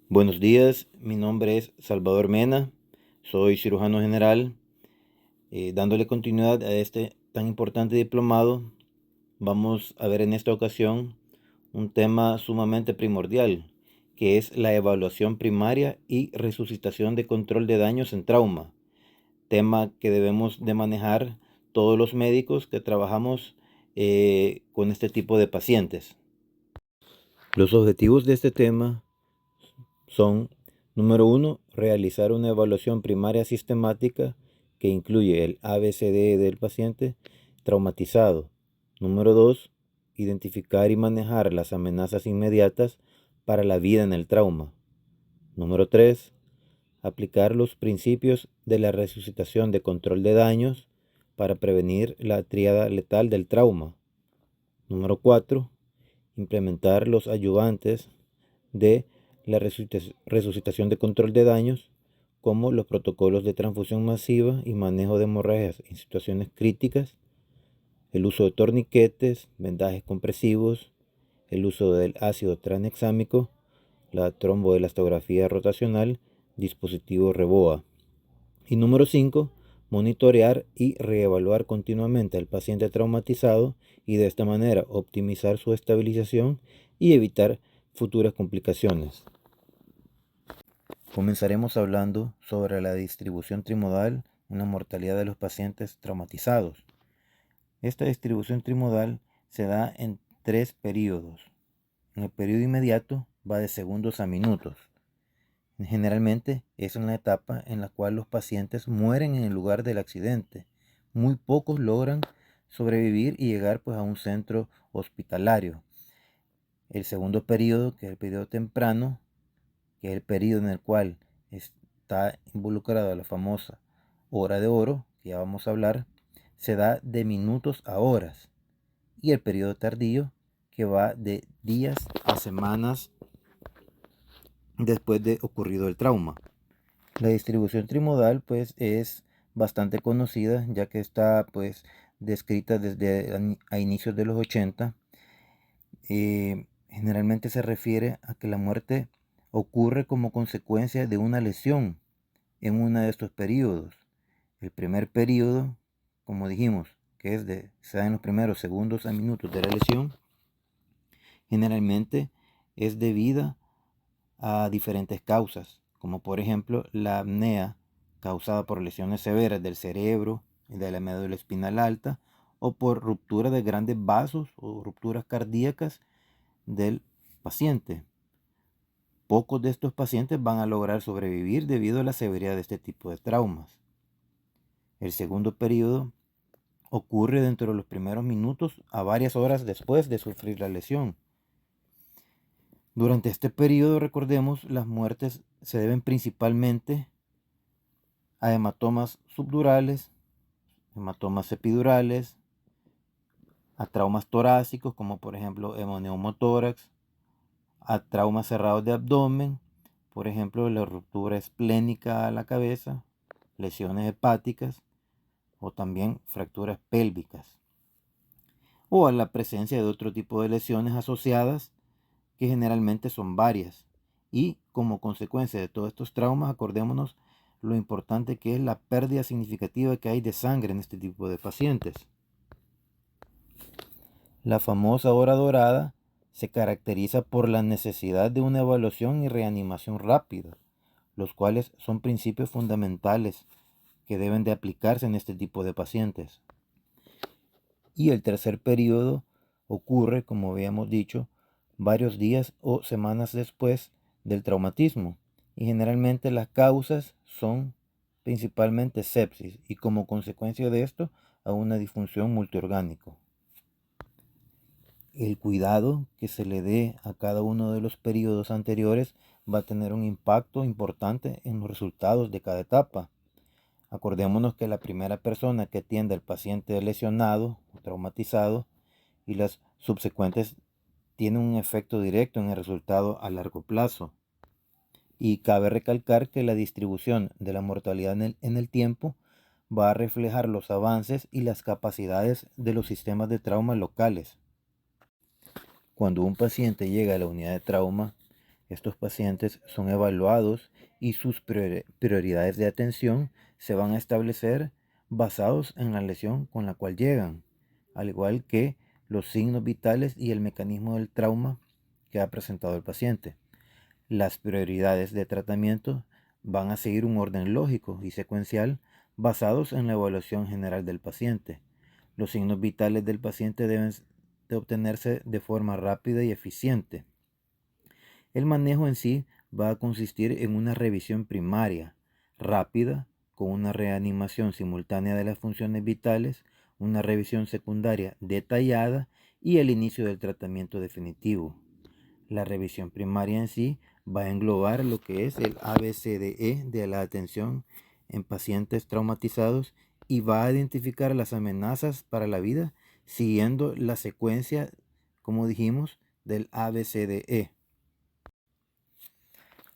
Buenos días, mi nombre es Salvador Mena, soy cirujano general. Dándole continuidad a este tan importante diplomado, vamos a ver en esta ocasión un tema sumamente primordial, que es la evaluación primaria y resucitación de control de daños en trauma, tema que debemos de manejar todos los médicos que trabajamos con este tipo de pacientes. Los objetivos de este tema son: número 1, realizar una evaluación primaria sistemática que incluye el ABCD del paciente traumatizado. Número 2, identificar y manejar las amenazas inmediatas para la vida en el trauma. Número 3, aplicar los principios de la resucitación de control de daños para prevenir la tríada letal del trauma. Número 4, implementar los ayudantes de la resucitación de control de daños, como los protocolos de transfusión masiva y manejo de hemorragias en situaciones críticas, el uso de torniquetes, vendajes compresivos, el uso del ácido tranexámico, la tromboelastografía rotacional, dispositivo Reboa. Y número 5, monitorear y reevaluar continuamente al paciente traumatizado y de esta manera optimizar su estabilización y evitar futuras complicaciones. Comenzaremos hablando sobre la distribución trimodal en la mortalidad de los pacientes traumatizados. Esta distribución trimodal se da en 3 periodos. En el periodo inmediato va de segundos a minutos. Generalmente es una etapa en la cual los pacientes mueren en el lugar del accidente. Muy pocos logran sobrevivir y llegar a un centro hospitalario. El segundo periodo, que es el periodo temprano, que es el periodo en el cual está involucrada la famosa hora de oro, que ya vamos a hablar, se da de minutos a horas. Y el periodo tardío, que va de días a semanas después de ocurrido el trauma. La distribución trimodal pues es bastante conocida, ya que está pues descrita desde a inicios de los 80. Generalmente se refiere a que la muerte ocurre como consecuencia de una lesión en uno de estos periodos. El primer periodo, como dijimos, que se da en los primeros segundos a minutos de la lesión, generalmente es debida a diferentes causas, como por ejemplo la apnea causada por lesiones severas del cerebro y de la médula espinal alta, o por ruptura de grandes vasos o rupturas cardíacas del paciente. Pocos de estos pacientes van a lograr sobrevivir debido a la severidad de este tipo de traumas. El segundo periodo ocurre dentro de los primeros minutos a varias horas después de sufrir la lesión. Durante este periodo, recordemos, las muertes se deben principalmente a hematomas subdurales, hematomas epidurales, a traumas torácicos como por ejemplo hemoneumotórax, a traumas cerrados de abdomen, por ejemplo la ruptura esplénica a la cabeza, lesiones hepáticas o también fracturas pélvicas, o a la presencia de otro tipo de lesiones asociadas que generalmente son varias. Y como consecuencia de todos estos traumas, acordémonos lo importante que es la pérdida significativa que hay de sangre en este tipo de pacientes. La famosa hora dorada se caracteriza por la necesidad de una evaluación y reanimación rápida, los cuales son principios fundamentales que deben de aplicarse en este tipo de pacientes. Y el tercer periodo ocurre, como habíamos dicho, varios días o semanas después del traumatismo, y generalmente las causas son principalmente sepsis y como consecuencia de esto a una disfunción multiorgánico. El cuidado que se le dé a cada uno de los periodos anteriores va a tener un impacto importante en los resultados de cada etapa. Acordémonos que la primera persona que atiende al paciente lesionado o traumatizado y las subsecuentes tienen un efecto directo en el resultado a largo plazo. Y cabe recalcar que la distribución de la mortalidad en el tiempo va a reflejar los avances y las capacidades de los sistemas de trauma locales. Cuando un paciente llega a la unidad de trauma, Estos pacientes son evaluados y sus prioridades de atención se van a establecer basados en la lesión con la cual llegan, al igual que los signos vitales y el mecanismo del trauma que ha presentado el paciente. Las prioridades de tratamiento van a seguir un orden lógico y secuencial basados en la evaluación general del paciente. Los signos vitales del paciente deben de obtenerse de forma rápida y eficiente. El manejo en sí va a consistir en una revisión primaria rápida con una reanimación simultánea de las funciones vitales, una revisión secundaria detallada y el inicio del tratamiento definitivo. La revisión primaria en sí va a englobar lo que es el ABCDE de la atención en pacientes traumatizados y va a identificar las amenazas para la vida siguiendo la secuencia, como dijimos, del ABCDE.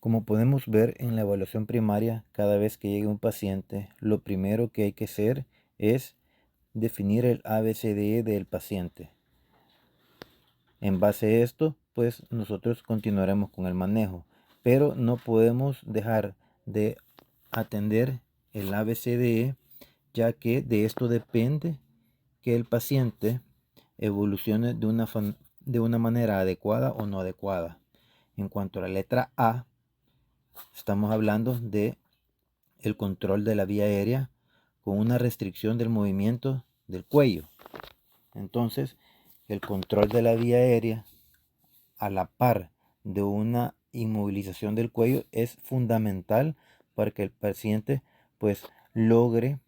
Como podemos ver en la evaluación primaria, cada vez que llegue un paciente, lo primero que hay que hacer es definir el ABCDE del paciente. En base a esto, pues nosotros continuaremos con el manejo, pero no podemos dejar de atender el ABCDE, ya que de esto depende que el paciente evolucione de una manera adecuada o no adecuada. En cuanto a la letra A, estamos hablando de el control de la vía aérea con una restricción del movimiento del cuello. Entonces, el control de la vía aérea a la par de una inmovilización del cuello es fundamental para que el paciente pues logre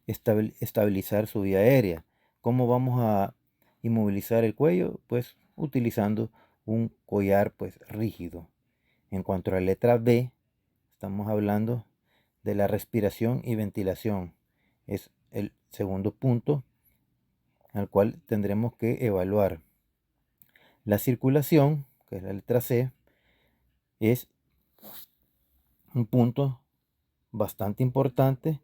estabilizar su vía aérea. ¿Cómo vamos a inmovilizar el cuello? Pues utilizando un collar pues rígido. En cuanto a la letra B, estamos hablando de la respiración y ventilación. Es el segundo punto al cual tendremos que evaluar. La circulación, que es la letra C, es un punto bastante importante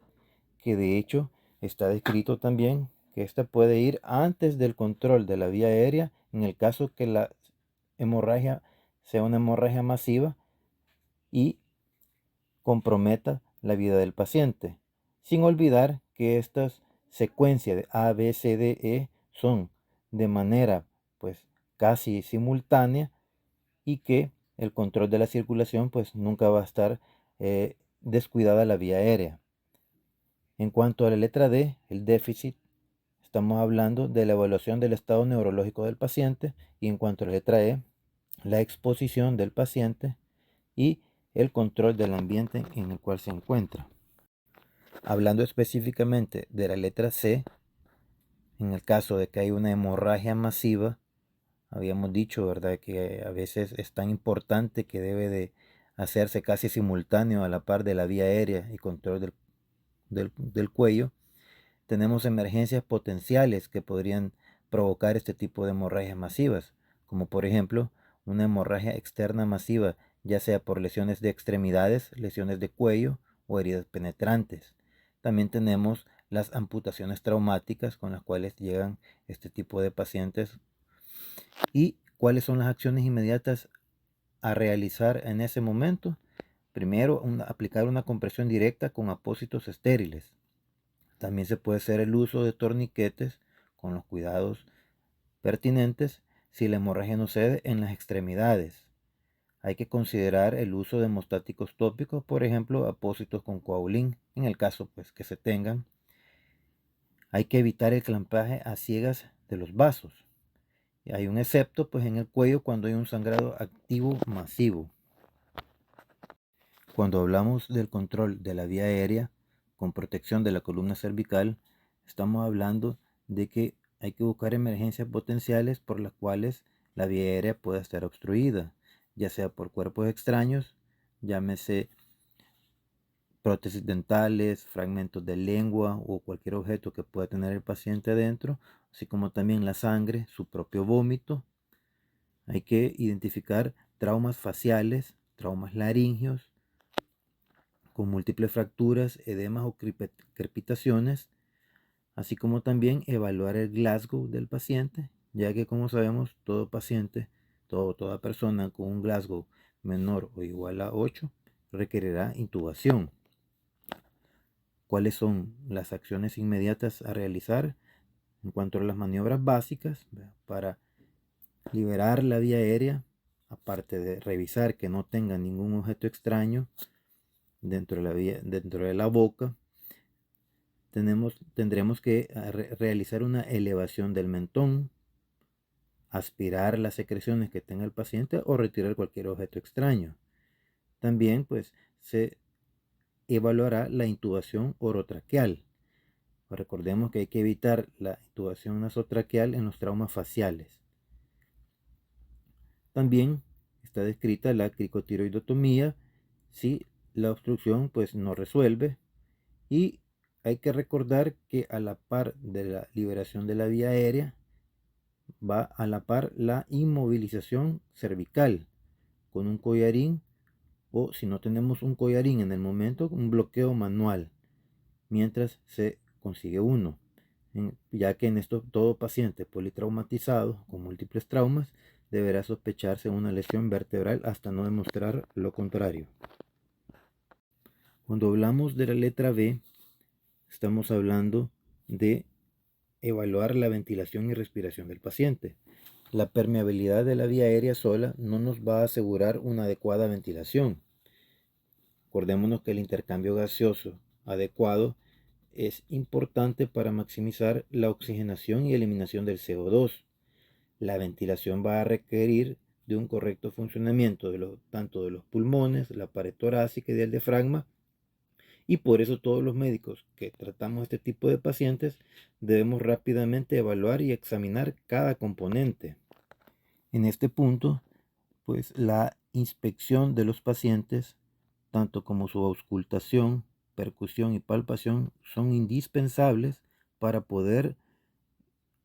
que de hecho está descrito también que esta puede ir antes del control de la vía aérea en el caso que la hemorragia sea una hemorragia masiva y comprometa la vida del paciente, sin olvidar que estas secuencias de A, B, C, D, E son de manera pues casi simultánea y que el control de la circulación pues nunca va a estar descuidada la vía aérea. En cuanto a la letra D, el déficit, estamos hablando de la evaluación del estado neurológico del paciente, y en cuanto a la letra E, la exposición del paciente y el control del ambiente en el cual se encuentra. Hablando específicamente de la letra C, en el caso de que hay una hemorragia masiva, habíamos dicho, ¿verdad?, que a veces es tan importante que debe de hacerse casi simultáneo a la par de la vía aérea y control del cuello. Tenemos emergencias potenciales que podrían provocar este tipo de hemorragias masivas, como por ejemplo una hemorragia externa masiva, ya sea por lesiones de extremidades, lesiones de cuello o heridas penetrantes. También tenemos las amputaciones traumáticas con las cuales llegan este tipo de pacientes. ¿Y cuáles son las acciones inmediatas a realizar en ese momento? Primero, aplicar una compresión directa con apósitos estériles. También se puede hacer el uso de torniquetes con los cuidados pertinentes si la hemorragia no cede en las extremidades. Hay que considerar el uso de hemostáticos tópicos, por ejemplo, apósitos con coaulín, en el caso pues que se tengan. Hay que evitar el clampaje a ciegas de los vasos. Hay un excepto pues en el cuello cuando hay un sangrado activo masivo. Cuando hablamos del control de la vía aérea con protección de la columna cervical, estamos hablando de que hay que buscar emergencias potenciales por las cuales la vía aérea pueda estar obstruida, ya sea por cuerpos extraños, llámese prótesis dentales, fragmentos de lengua o cualquier objeto que pueda tener el paciente adentro, así como también la sangre, su propio vómito. Hay que identificar traumas faciales, traumas laringeos, con múltiples fracturas, edemas o crepitaciones, así como también evaluar el Glasgow del paciente, ya que como sabemos todo paciente Toda persona con un Glasgow menor o igual a 8 requerirá intubación. ¿Cuáles son las acciones inmediatas a realizar? En cuanto a las maniobras básicas, para liberar la vía aérea, aparte de revisar que no tenga ningún objeto extraño dentro de la boca, tendremos que realizar una elevación del mentón, aspirar las secreciones que tenga el paciente o retirar cualquier objeto extraño. También pues se evaluará la intubación orotraqueal. Recordemos que hay que evitar la intubación nasotraqueal en los traumas faciales. También está descrita la cricotiroidotomía si la obstrucción pues no resuelve, y hay que recordar que a la par de la liberación de la vía aérea va a la par la inmovilización cervical con un collarín, o si no tenemos un collarín en el momento, un bloqueo manual mientras se consigue uno, ya que en esto todo paciente politraumatizado con múltiples traumas deberá sospecharse una lesión vertebral hasta no demostrar lo contrario. Cuando hablamos de la letra B, estamos hablando de evaluar la ventilación y respiración del paciente. La permeabilidad de la vía aérea sola no nos va a asegurar una adecuada ventilación. Acordémonos que el intercambio gaseoso adecuado es importante para maximizar la oxigenación y eliminación del CO2. La ventilación va a requerir de un correcto funcionamiento tanto de los pulmones, la pared torácica y del diafragma, y por eso todos los médicos que tratamos este tipo de pacientes debemos rápidamente evaluar y examinar cada componente. En este punto, pues la inspección de los pacientes, tanto como su auscultación, percusión y palpación, son indispensables para poder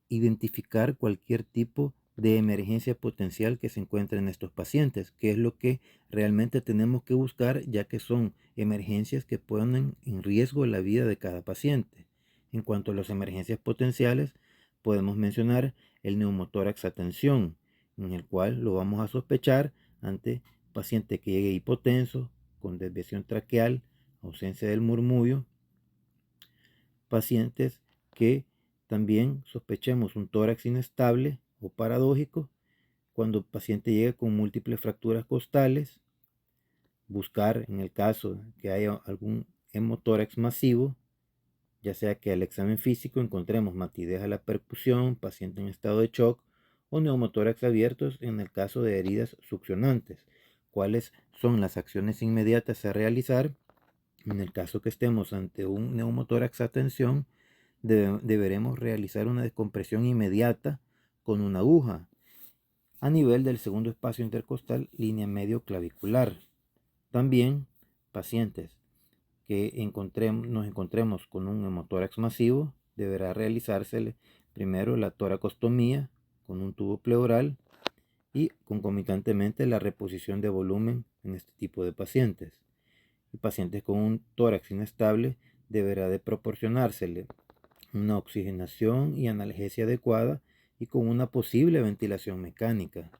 identificar cualquier tipo de emergencia potencial que se encuentre en estos pacientes, que es lo que realmente tenemos que buscar, ya que son emergencias que ponen en riesgo la vida de cada paciente. En cuanto a las emergencias potenciales, podemos mencionar el neumotórax a tensión, en el cual lo vamos a sospechar ante paciente que llegue hipotenso, con desviación traqueal, ausencia del murmullo, pacientes que también sospechemos un tórax inestable o paradójico, cuando el paciente llega con múltiples fracturas costales, buscar en el caso que haya algún hemotórax masivo, ya sea que al examen físico encontremos matidez a la percusión, paciente en estado de shock, o neumotórax abiertos en el caso de heridas succionantes. ¿Cuáles son las acciones inmediatas a realizar? En el caso que estemos ante un neumotórax a tensión, deberemos realizar una descompresión inmediata con una aguja a nivel del segundo espacio intercostal, línea medio clavicular. También pacientes que nos encontremos con un hemotórax masivo, deberá realizársele primero la toracostomía con un tubo pleural y concomitantemente la reposición de volumen en este tipo de pacientes. Y pacientes con un tórax inestable deberá de proporcionársele una oxigenación y analgesia adecuada y con una posible ventilación mecánica.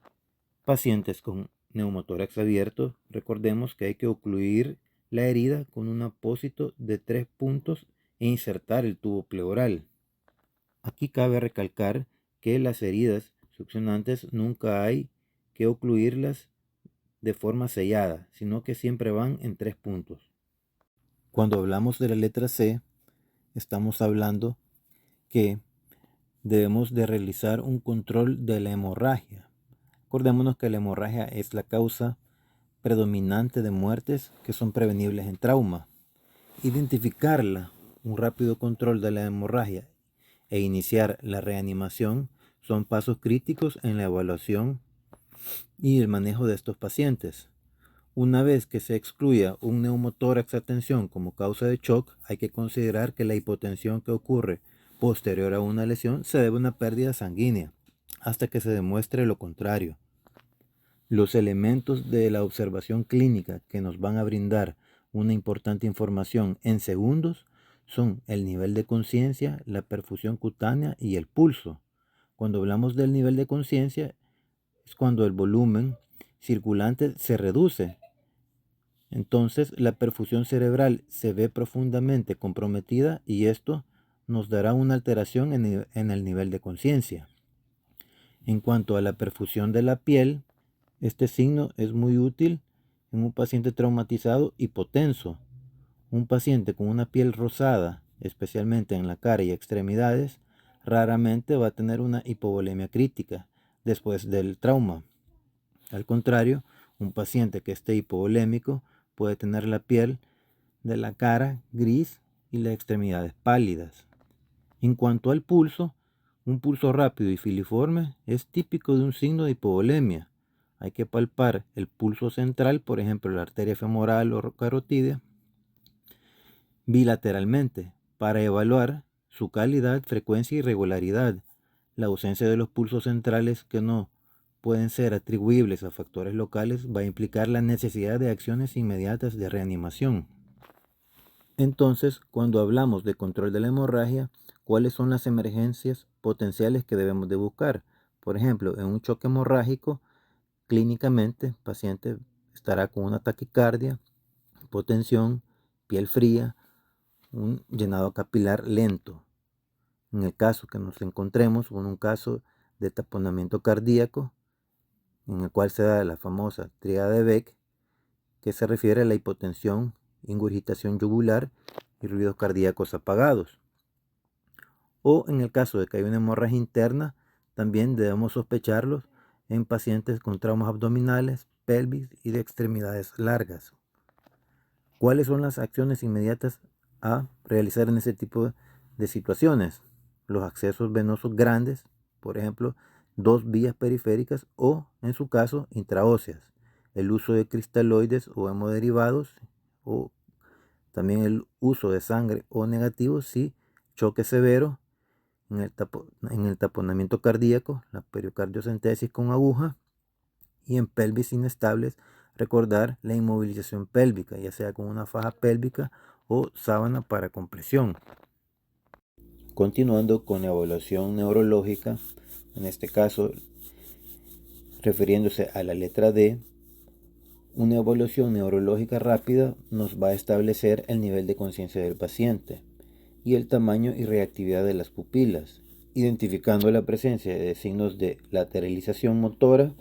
Pacientes con neumotórax abierto, recordemos que hay que ocluir la herida con un apósito de 3 puntos e insertar el tubo pleural. Aquí cabe recalcar que las heridas succionantes nunca hay que ocluirlas de forma sellada, sino que siempre van en 3 puntos. Cuando hablamos de la letra C, estamos hablando que debemos de realizar un control de la hemorragia. Acordémonos que la hemorragia es la causa predominante de muertes que son prevenibles en trauma. Identificarla, un rápido control de la hemorragia e iniciar la reanimación son pasos críticos en la evaluación y el manejo de estos pacientes. Una vez que se excluya un neumotórax a tensión como causa de shock, hay que considerar que la hipotensión que ocurre posterior a una lesión se debe a una pérdida sanguínea, hasta que se demuestre lo contrario. Los elementos de la observación clínica que nos van a brindar una importante información en segundos son el nivel de conciencia, la perfusión cutánea y el pulso. Cuando hablamos del nivel de conciencia, es cuando el volumen circulante se reduce. Entonces la perfusión cerebral se ve profundamente comprometida y esto nos dará una alteración en el nivel de conciencia. En cuanto a la perfusión de la piel, este signo es muy útil en un paciente traumatizado hipotenso. Un paciente con una piel rosada, especialmente en la cara y extremidades, raramente va a tener una hipovolemia crítica después del trauma. Al contrario, un paciente que esté hipovolémico puede tener la piel de la cara gris y las extremidades pálidas. En cuanto al pulso, un pulso rápido y filiforme es típico de un signo de hipovolemia. Hay que palpar el pulso central, por ejemplo la arteria femoral o carotídea, bilateralmente para evaluar su calidad, frecuencia y regularidad. La ausencia de los pulsos centrales que no pueden ser atribuibles a factores locales va a implicar la necesidad de acciones inmediatas de reanimación. Entonces, cuando hablamos de control de la hemorragia, ¿cuáles son las emergencias potenciales que debemos de buscar? Por ejemplo, en un choque hemorrágico, clínicamente, el paciente estará con una taquicardia, hipotensión, piel fría, un llenado capilar lento. En el caso que nos encontremos con un caso de taponamiento cardíaco, en el cual se da la famosa tríada de Beck, que se refiere a la hipotensión, ingurgitación yugular y ruidos cardíacos apagados. O en el caso de que haya una hemorragia interna, también debemos sospecharlos en pacientes con traumas abdominales, pelvis y de extremidades largas. ¿Cuáles son las acciones inmediatas a realizar en ese tipo de situaciones? Los accesos venosos grandes, por ejemplo, 2 vías periféricas o, en su caso, intraóseas. El uso de cristaloides o hemoderivados o también el uso de sangre O negativo si choque severo en el taponamiento cardíaco, la pericardiocentesis con aguja, y en pelvis inestables recordar la inmovilización pélvica, ya sea con una faja pélvica o sábana para compresión. Continuando con la evaluación neurológica, en este caso refiriéndose a la letra D, una evaluación neurológica rápida nos va a establecer el nivel de conciencia del paciente y el tamaño y reactividad de las pupilas, identificando la presencia de signos de lateralización motora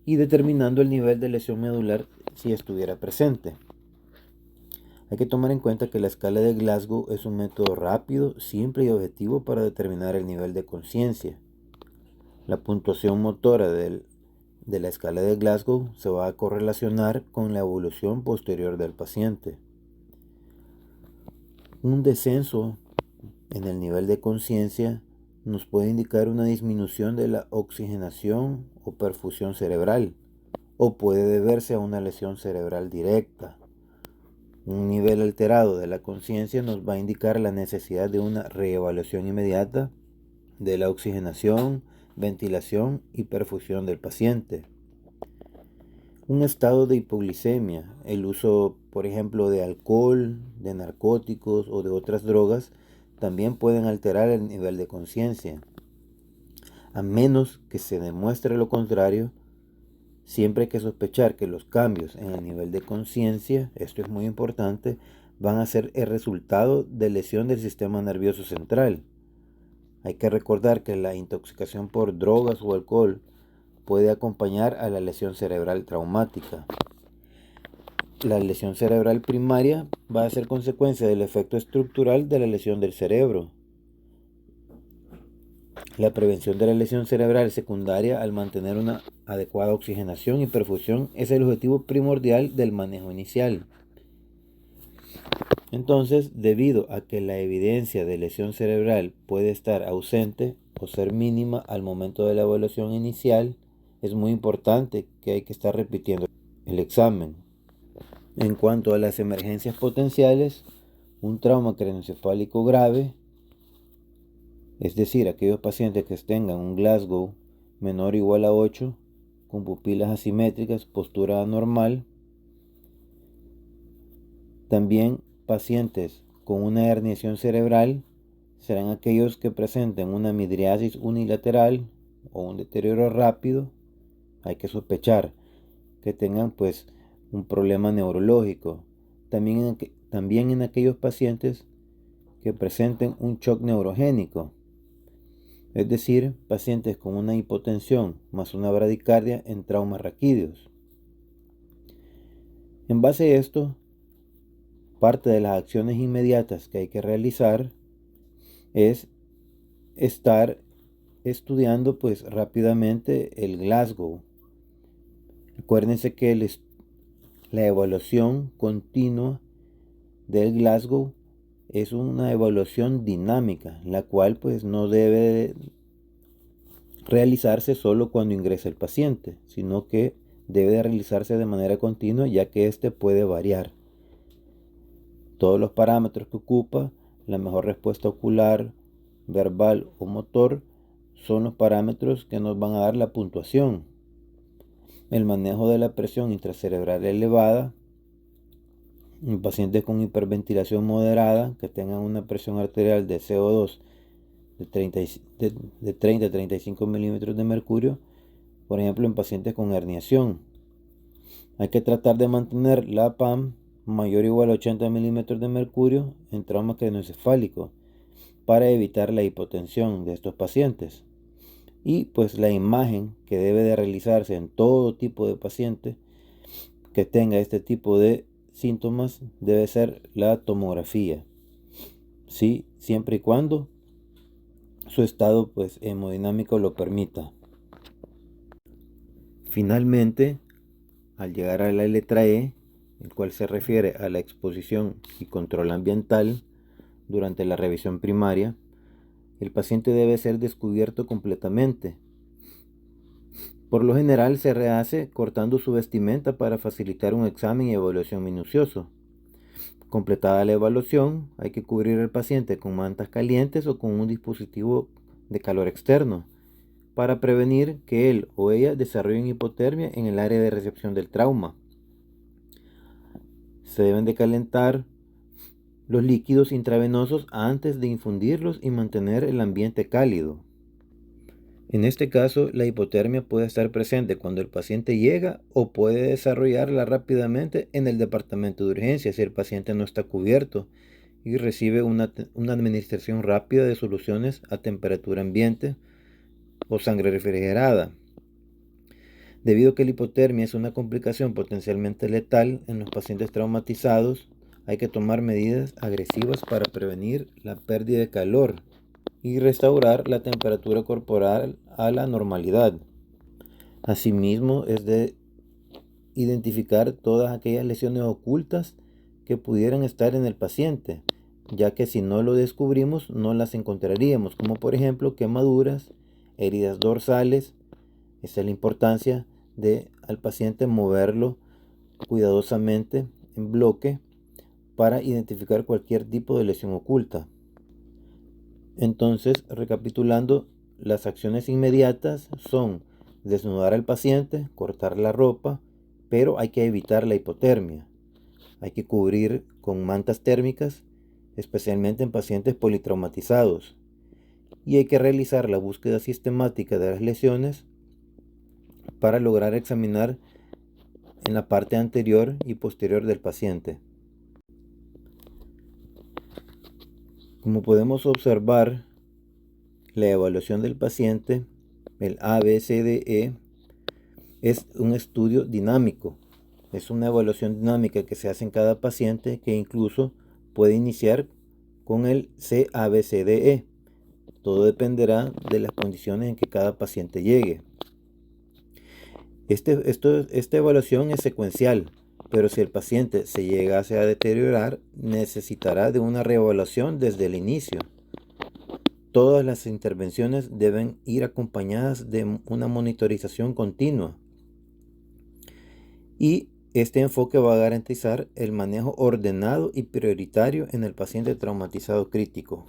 y determinando el nivel de lesión medular si estuviera presente. Hay que tomar en cuenta que la escala de Glasgow es un método rápido, simple y objetivo para determinar el nivel de conciencia. La puntuación motora de la escala de Glasgow se va a correlacionar con la evolución posterior del paciente. Un descenso en el nivel de conciencia nos puede indicar una disminución de la oxigenación o perfusión cerebral, o puede deberse a una lesión cerebral directa. Un nivel alterado de la conciencia nos va a indicar la necesidad de una reevaluación inmediata de la oxigenación, ventilación y perfusión del paciente. Un estado de hipoglicemia, el uso, por ejemplo, de alcohol, de narcóticos o de otras drogas, también pueden alterar el nivel de conciencia. A menos que se demuestre lo contrario, siempre hay que sospechar que los cambios en el nivel de conciencia, esto es muy importante, van a ser el resultado de lesión del sistema nervioso central. Hay que recordar que la intoxicación por drogas o alcohol puede acompañar a la lesión cerebral traumática. La lesión cerebral primaria va a ser consecuencia del efecto estructural de la lesión del cerebro. La prevención de la lesión cerebral secundaria al mantener una adecuada oxigenación y perfusión es el objetivo primordial del manejo inicial. Entonces, debido a que la evidencia de lesión cerebral puede estar ausente o ser mínima al momento de la evaluación inicial, es muy importante que hay que estar repitiendo el examen. En cuanto a las emergencias potenciales, un trauma craneoencefálico grave, es decir, aquellos pacientes que tengan un Glasgow menor o igual a 8, con pupilas asimétricas, postura anormal. También pacientes con una herniación cerebral serán aquellos que presenten una midriasis unilateral o un deterioro rápido hay que sospechar que tengan pues un problema neurológico. También en aquellos pacientes que presenten un shock neurogénico, es decir, pacientes con una hipotensión más una bradicardia en traumas raquídeos. En base a esto, parte de las acciones inmediatas que hay que realizar es estar estudiando pues rápidamente el Glasgow. Acuérdense que la evaluación continua del Glasgow es una evaluación dinámica, la cual pues no debe realizarse solo cuando ingresa el paciente, sino que debe de realizarse de manera continua, ya que este puede variar. Todos los parámetros que ocupa, la mejor respuesta ocular, verbal o motor, son los parámetros que nos van a dar la puntuación. El manejo de la presión intracerebral elevada en pacientes con hiperventilación moderada que tengan una presión arterial de CO2 de 30 a 35 milímetros de mercurio, por ejemplo en pacientes con herniación. Hay que tratar de mantener la PAM mayor o igual a 80 milímetros de mercurio en trauma craneoencefálico para evitar la hipotensión de estos pacientes. Y pues la imagen que debe de realizarse en todo tipo de paciente que tenga este tipo de síntomas debe ser la tomografía, ¿sí? Siempre y cuando su estado pues hemodinámico lo permita. Finalmente, al llegar a la letra E, el cual se refiere a la exposición y control ambiental durante la revisión primaria, el paciente debe ser descubierto completamente. Por lo general se rehace cortando su vestimenta para facilitar un examen y evaluación minucioso. Completada la evaluación, hay que cubrir al paciente con mantas calientes o con un dispositivo de calor externo para prevenir que él o ella desarrollen hipotermia en el área de recepción del trauma. Se deben de calentar los líquidos intravenosos antes de infundirlos y mantener el ambiente cálido. En este caso, la hipotermia puede estar presente cuando el paciente llega o puede desarrollarla rápidamente en el departamento de urgencias si el paciente no está cubierto y recibe una administración rápida de soluciones a temperatura ambiente o sangre refrigerada. Debido a que la hipotermia es una complicación potencialmente letal en los pacientes traumatizados, hay que tomar medidas agresivas para prevenir la pérdida de calor y restaurar la temperatura corporal a la normalidad. Asimismo, es de identificar todas aquellas lesiones ocultas que pudieran estar en el paciente, ya que si no lo descubrimos no las encontraríamos, como por ejemplo quemaduras, heridas dorsales. Esa es la importancia de al paciente moverlo cuidadosamente en bloque para identificar cualquier tipo de lesión oculta. Entonces, recapitulando, las acciones inmediatas son desnudar al paciente, cortar la ropa, pero hay que evitar la hipotermia. Hay que cubrir con mantas térmicas, especialmente en pacientes politraumatizados. Y hay que realizar la búsqueda sistemática de las lesiones para lograr examinar en la parte anterior y posterior del paciente. Como podemos observar, la evaluación del paciente, el ABCDE, es un estudio dinámico. Es una evaluación dinámica que se hace en cada paciente que incluso puede iniciar con el CABCDE. Todo dependerá de las condiciones en que cada paciente llegue. Esta evaluación es secuencial, pero si el paciente se llegase a deteriorar, necesitará de una reevaluación desde el inicio. Todas las intervenciones deben ir acompañadas de una monitorización continua. Y este enfoque va a garantizar el manejo ordenado y prioritario en el paciente traumatizado crítico.